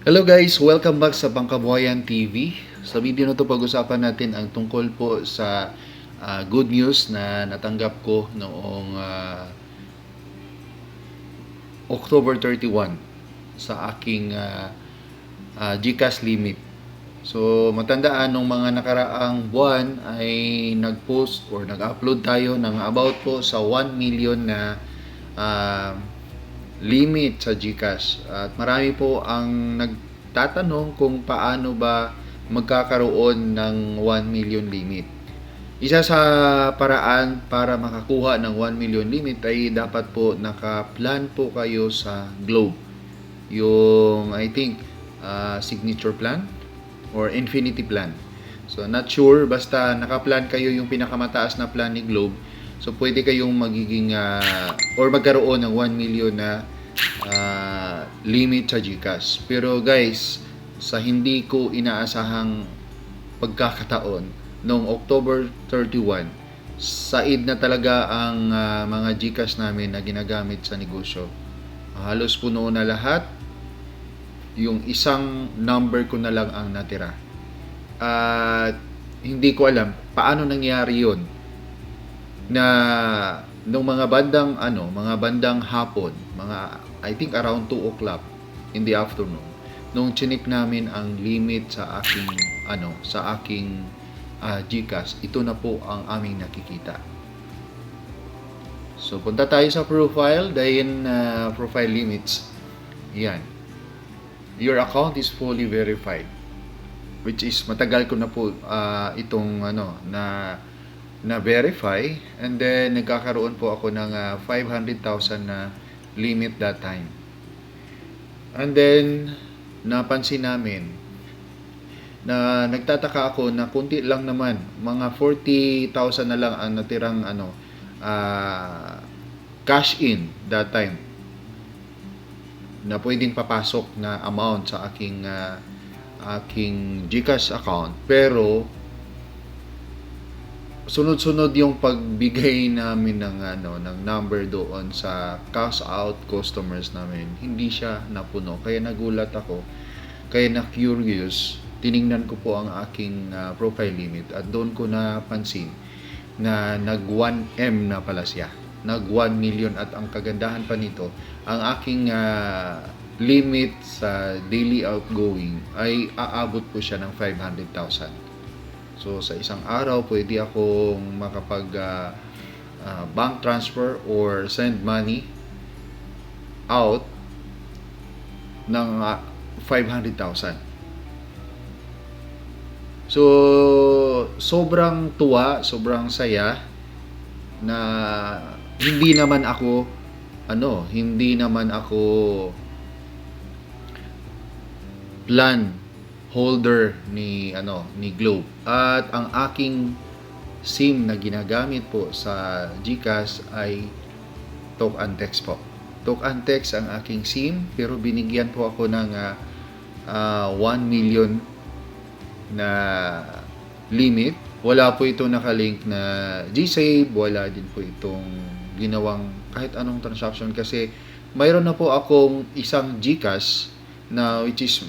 Hello guys, welcome back sa Pangkabuhayan TV. Sa video na to pag-usapan natin ang tungkol po sa good news na natanggap ko noong October 31 sa aking GCash limit. So matandaan nung mga nakaraang buwan ay nag-post or nag-upload tayo ng about po sa 1 million na limit sa GCash. At marami po ang nagtatanong kung paano ba magkakaroon ng 1 million limit. Isa sa paraan para makakuha ng 1 million limit ay dapat po naka-plan po kayo sa Globe. Yung I think signature plan or infinity plan. So not sure, basta naka-plan kayo yung pinakamataas na plan ni Globe. So pwede kayong magiging or magkaroon ng 1 million na limit sa GCash. Pero guys, sa hindi ko inaasahang pagkakataon noong October 31, said na talaga ang mga GCash namin na ginagamit sa negosyo. Halos puno na lahat. Yung isang number ko na lang ang natira. At hindi ko alam paano nangyari yun na nung mga bandang hapon, mga I think around 2 o'clock in the afternoon, nung chinik namin ang limit sa aking GCash, ito na po ang aming nakikita. So punta tayo sa profile, then profile limits. Yan. Your account is fully verified, which is matagal ko na po itong na verify, and then nagkakaroon po ako ng 500,000 na limit that time. And then napansin namin na nagtataka ako na kunti lang naman, mga 40,000 na lang ang natirang cash in that time na pwedeng papasok na amount sa aking GCash account. Pero sunod-sunod yung pagbigay namin ng number doon sa cash out customers namin, hindi siya napuno. Kaya nagulat ako, kaya na curious, tiningnan ko po ang aking profile limit at doon ko napansin na nag 1M na pala siya, nag 1 million. At ang kagandahan pa nito, ang aking limit sa daily outgoing ay aabot po siya ng 500,000. So sa isang araw pwede akong makapag bank transfer or send money out ng 500,000. So sobrang tuwa, sobrang saya na hindi naman ako plan holder ni Globe. At ang aking SIM na ginagamit po sa GCash ay Talk and Text po. Talk and Text ang aking SIM, pero binigyan po ako ng 1 million na limit. Wala po ito nakalink na GSave, wala din po itong ginawang kahit anong transaction, kasi mayroon na po akong isang GCash na which is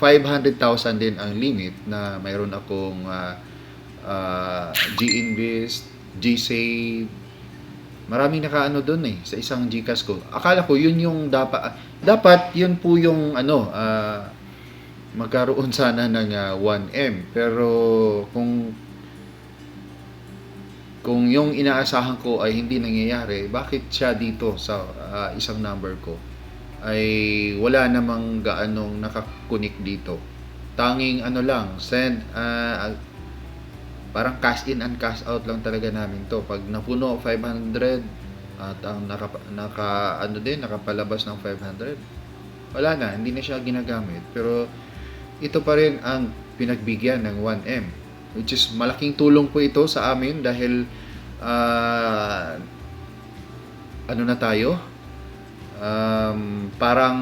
500,000 din ang limit, na mayroon akong GInvest, GSave, maraming nakaano doon sa isang GCash ko. Akala ko yun yung dapat yun po yung magkaroon sana ng 1M. Pero kung yung inaasahan ko ay hindi nangyayari, bakit siya dito sa isang number ko ay wala namang gaanong nakakunik dito? Tanging lang, send parang cash in and cash out lang talaga namin to. Pag napuno 500 at ang nakapalabas ng 500, wala na, hindi na siya ginagamit. Pero ito pa rin ang pinagbigyan ng 1M, which is malaking tulong po ito sa amin dahil na tayo, parang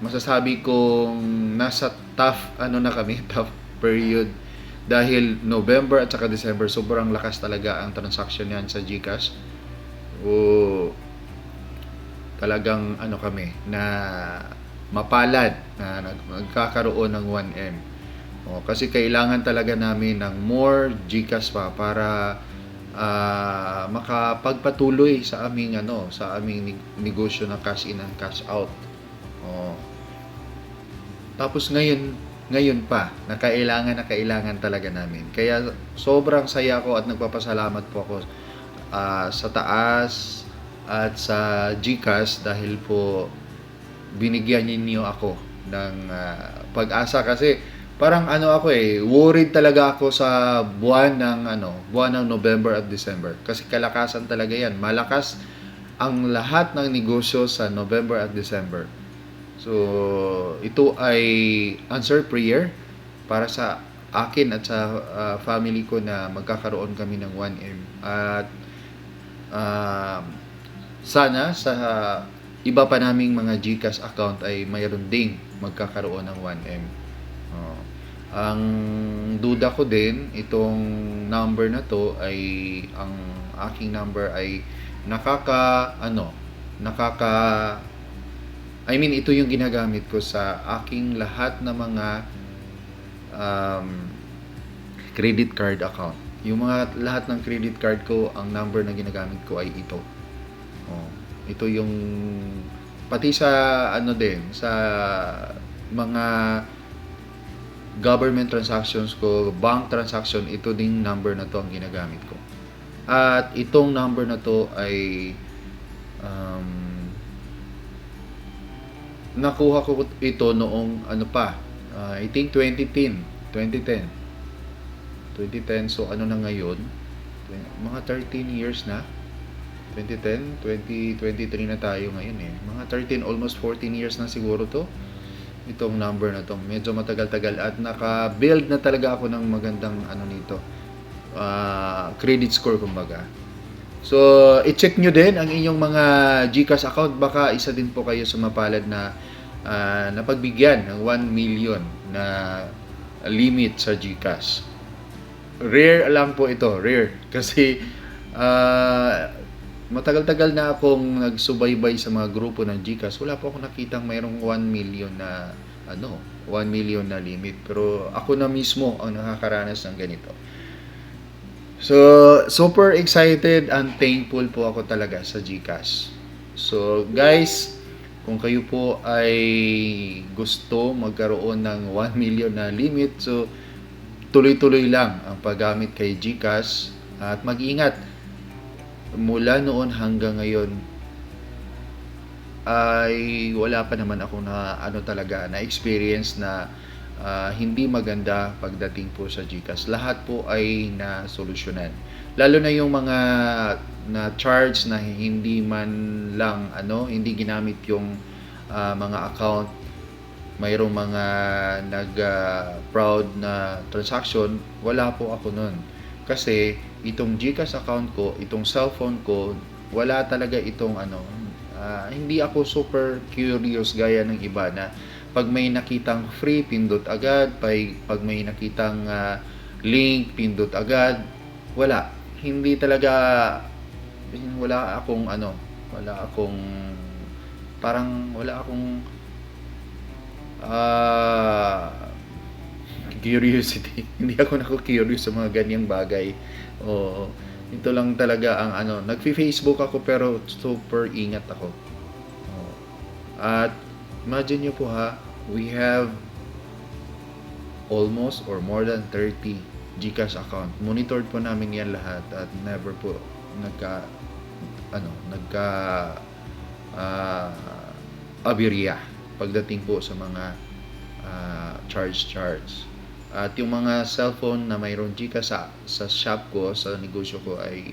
masasabi kong nasa tough tough period, dahil November at saka December sobrang lakas talaga ang transaction yan sa GCash. Talagang kami na mapalad na magkakaroon ng 1M. Kasi kailangan talaga namin ng more GCash pa para makapagpatuloy sa aming negosyo na cash in and cash out. Tapos ngayon pa na kailangan talaga namin. Kaya sobrang saya ko at nagpapasalamat po ako sa taas at sa GCash dahil po binigyan niyo ako ng pag-asa, kasi parang worried talaga ako sa buwan ng November at December, kasi kalakasan talaga yan. Malakas ang lahat ng negosyo sa November at December. So ito ay answered prayer para sa akin at sa family ko na magkakaroon kami ng 1M, at sana sa iba pa naming mga GCash account ay mayroon ding magkakaroon ng 1M. Ang duda ko din, itong number na to ay, ang aking number ay ito yung ginagamit ko sa aking lahat na mga credit card account. Yung mga lahat ng credit card ko, ang number na ginagamit ko ay ito. Ito yung pati sa sa mga government transactions ko, bank transaction, ito ding number na to ang ginagamit ko. At itong number na to ay nakuha ko ito noong I think 2010. So na ngayon, mga 13 years na. 2010, 2023 na tayo ngayon Mga 13, almost 14 years na siguro to. Itong number na to. Medyo matagal-tagal at naka-build na talaga ako ng magandang nito. Credit score kumbaga. So, i-check nyo din ang inyong mga GCash account. Baka isa din po kayo sa mapalad na napagbigyan ng 1 million na limit sa GCash. Rare lang po ito. Rare. Kasi matagal-tagal na akong nagsubaybay sa mga grupo ng GCash. Wala po akong nakitang mayroong 1 million na 1 million na limit. Pero ako na mismo ang nakakaranas ng ganito. So, super excited and thankful po ako talaga sa GCash. So, guys, kung kayo po ay gusto magkaroon ng 1 million na limit, so tuloy-tuloy lang ang paggamit kay GCash at mag-ingat. Mula noon hanggang ngayon ay wala pa naman ako na na experience na hindi maganda pagdating po sa GCash. Lahat po ay nasolusyonan. Lalo na yung mga na charge na hindi man lang hindi ginamit yung mga account. Mayroong mga proud na transaction, wala po ako nun. Kasi itong GCash account ko, itong cellphone ko, wala talaga itong hindi ako super curious gaya ng iba na pag may nakitang free, pindot agad. Pag may nakitang link, pindot agad. Wala. Hindi talaga, wala akong curiosity. Hindi ako curious sa mga ganyang bagay. Ito lang talaga ang nagfi-Facebook ako pero super ingat ako. At imagine nyo po we have almost or more than 30 GCash account. Monitored po namin yan lahat at never po aberya pagdating po sa mga charge. At yung mga cellphone na mayroon GCash sa shop ko, sa negosyo ko ay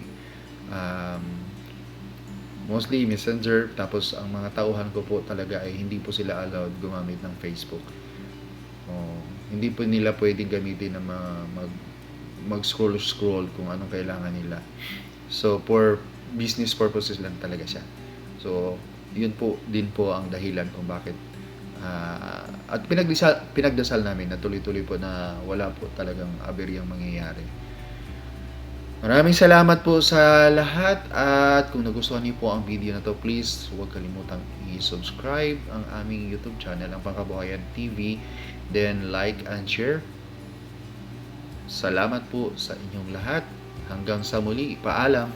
mostly Messenger. Tapos ang mga tauhan ko po talaga ay hindi po sila allowed gumamit ng Facebook. Hindi po nila pwedeng gamitin na mag-scroll kung anong kailangan nila. So for business purposes lang talaga siya. So yun po din po ang dahilan kung bakit at pinagdasal namin na tuloy-tuloy po na wala po talagang aberyang mangyayari. Maraming salamat po sa lahat at kung nagustuhan niyo po ang video na to, please huwag kalimutang i-subscribe ang aming YouTube channel, ang Pangkabuhayan TV, then like and share. Salamat po sa inyong lahat. Hanggang sa muli, paalam.